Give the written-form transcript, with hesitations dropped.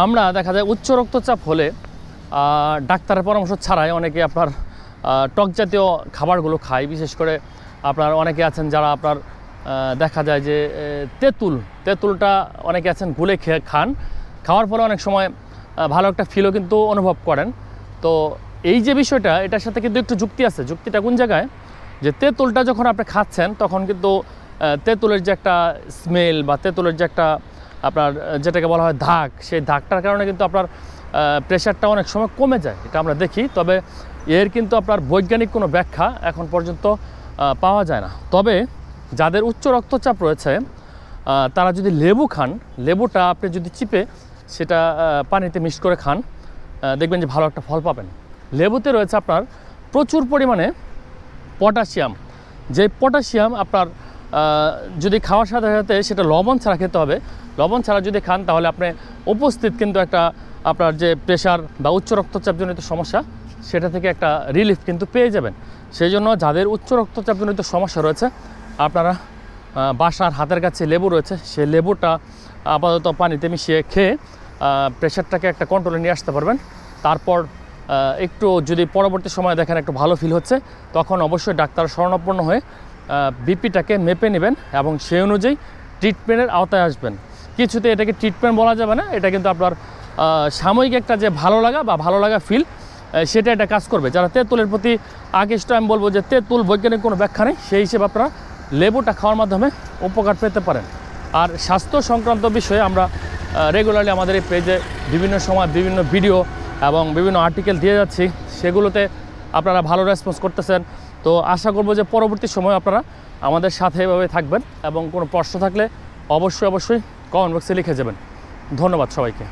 আমরা দেখা যায় উচ্চ রক্তচাপ হলে ডাক্তারের পরামর্শ ছাড়াই অনেকে আপনার টক জাতীয় খাবারগুলো খায়। বিশেষ করে আপনার অনেকে আছেন যারা আপনার দেখা যায় যে তেঁতুলটা অনেকে আছেন গুলে খান, খাওয়ার পরে অনেক সময় ভালো একটা ফিলও কিন্তু অনুভব করেন। তো এই যে বিষয়টা, এটার সাথে কিন্তু একটু যুক্তি আছে। যুক্তিটা কোন জায়গায়, যে তেঁতুলটা যখন আপনি খাচ্ছেন তখন কিন্তু তেঁতুলের যে একটা স্মেল বা তেঁতুলের যে একটা আপনার যেটাকে বলা হয় ধাক, সেই ধাকটার কারণে কিন্তু আপনার প্রেশারটা অনেক সময় কমে যায়, এটা আমরা দেখি। তবে এর কিন্তু আপনার বৈজ্ঞানিক কোনো ব্যাখ্যা এখন পর্যন্ত পাওয়া যায় না। তবে যাদের উচ্চ রক্তচাপ রয়েছে তারা যদি লেবু খান, লেবুটা আপনি যদি চিপে সেটা পানিতে মিক্স করে খান, দেখবেন যে ভালো একটা ফল পাবেন। লেবুতে রয়েছে আপনার প্রচুর পরিমাণে পটাশিয়াম, যে পটাশিয়াম আপনার যদি খাওয়ার সাথে সাথে সেটা লবণ ছাড়া খেতে হবে। লবণ ছাড়া যদি খান তাহলে আপনি উপস্থিত কিন্তু একটা আপনার যে প্রেশার বা উচ্চ রক্তচাপজনিত সমস্যা, সেটা থেকে একটা রিলিফ কিন্তু পেয়ে যাবেন। সেই জন্য যাদের উচ্চ রক্তচাপজনিত সমস্যা রয়েছে, আপনারা বাসার হাতের কাছে লেবু রয়েছে, সেই লেবুটা আপাতত পানিতে মিশিয়ে খেয়ে প্রেশারটাকে একটা কন্ট্রোলে নিয়ে আসতে পারবেন। তারপর একটু যদি পরবর্তী সময় দেখেন একটু ভালো ফিল হচ্ছে, তখন অবশ্যই ডাক্তার শরণাপন্ন হয়ে বিপিটাকে মেপে নেবেন এবং সেই অনুযায়ী ট্রিটমেন্টের আওতায় আসবেন। কিছুতে এটাকে ট্রিটমেন্ট বলা যাবে না, এটা কিন্তু আপনার সাময়িক একটা যে ভালো লাগা বা ভালো লাগা ফিল, সেটা এটা কাজ করবে। যারা তেঁতুলের প্রতি আকৃষ্ট, আমি বলবো যে তেঁতুল বৈজ্ঞানিক কোনো ব্যাখ্যা নেই, সেই হিসেবে আপনারা লেবুটা খাওয়ার মাধ্যমে উপকার পেতে পারেন। আর স্বাস্থ্য সংক্রান্ত বিষয়ে আমরা রেগুলারলি আমাদের এই পেজে বিভিন্ন সময় বিভিন্ন ভিডিও এবং বিভিন্ন আর্টিকেল দিয়ে যাচ্ছি, সেগুলোতে আপনারা ভালো রেসপন্স করতেছেন। তো আশা করব যে পরবর্তী সময় আপনারা আমাদের সাথে এভাবে থাকবেন এবং কোনো প্রশ্ন থাকলে অবশ্যই কমেন্ট বক্সে লিখে যাবেন। ধন্যবাদ সবাইকে।